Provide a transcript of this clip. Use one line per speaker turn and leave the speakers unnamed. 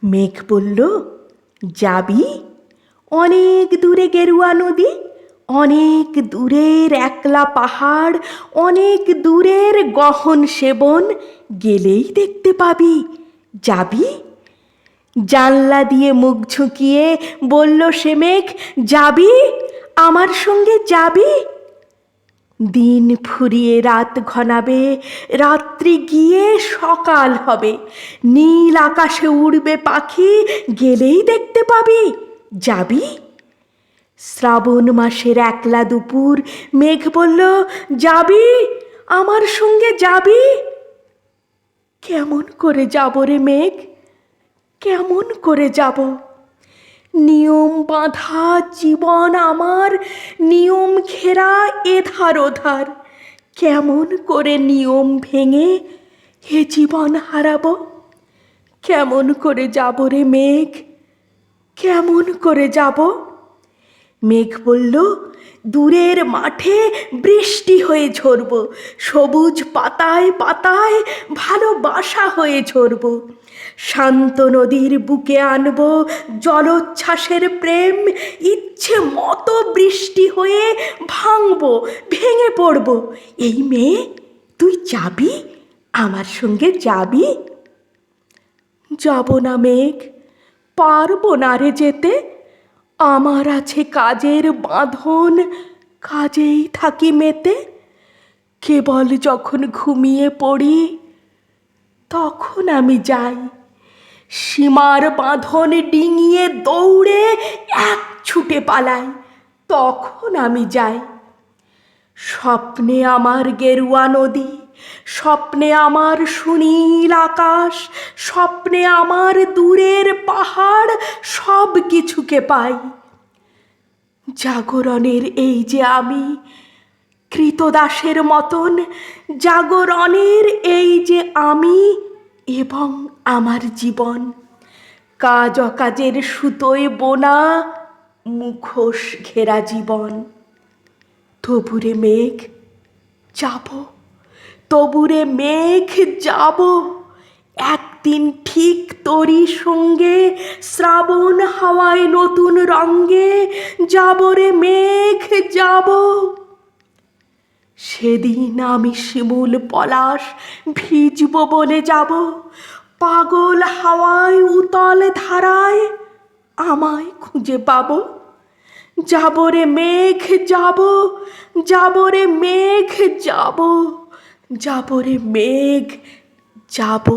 মেঘ বলল, যাবি? অনেক দূরে গেরুয়া নদী, অনেক দূরের একলা পাহাড়, অনেক দূরের গহন সেবন, গেলেই দেখতে পাবি। যাবি? জানলা দিয়ে মুখ ঝুঁকিয়ে বলল সে মেঘ, যাবি? আমার সঙ্গে যাবি? দিন ফুরিয়ে রাত ঘনাবে, রাত্রি গিয়ে সকাল হবে, নীল আকাশে উড়বে পাখি, গেলেই দেখতে পাবি। যাবি? শ্রাবণ মাসের একলা দুপুর, মেঘ বলল, যাবি? আমার সঙ্গে যাবি? কেমন করে যাব রে মেঘ, কেমন করে যাব? নিয়ম বাঁধা জীবন আমার, নিয়ম ঘেরা এধার ওধার, কেমন করে নিয়ম ভেঙে এ জীবন হারাবো? কেমন করে যাব রে মেঘ, কেমন করে যাব? মেঘ বলল, দূরের মাঠে বৃষ্টি হয়ে ঝরব, সবুজ পাতায় পাতায় ভালোবাসা হয়ে ঝরব, শান্ত নদীর বুকে আনব জলোচ্ছ্বাসের প্রেম, ইচ্ছে মতো বৃষ্টি হয়ে ভাঙব, ভেঙে পড়ব। এই মেয়ে, তুই যাবি? আমার সঙ্গে যাবি? যাব না মেঘ, পারবো না রে যেতে, আমার আছে কাজের বাঁধন, কাজেই থাকি মেতে। কেবল যখন ঘুমিয়ে পড়ি তখন আমি যাই, সীমার বাঁধন ডিঙিয়ে দৌড়ে এক ছুটে পালাই, তখন আমি যাই। স্বপ্নে আমার গেরুয়া নদী, স্বপ্নে আমার সুনীল আকাশ, স্বপ্নে আমার দূরের পাহাড়, সব কিছুকে পাই। জাগরণের এই যে আমি, কৃতদাসের মতন, জাগরণের এই যে আমি এবং আমার জীবন, কাজ অকাজের সুতোয় বোনা মুখোশ ঘেরা জীবন। তবুরে মেঘ যাব, তবুরে মেঘ যাব, একদিন ঠিক তোরই সঙ্গে শ্রাবণ হাওয়ায় নতুন রঙ্গে যাব রে মেঘ যাব। সেদিন আমি শিমুল পলাশ ভিজব বলে যাব, পাগল হাওয়ায় উতল ধারায় আমায় খুঁজে পাবো। যাব রে মেঘ যাব, যাব রে মেঘ যাব, যাব রে মেঘ যাব।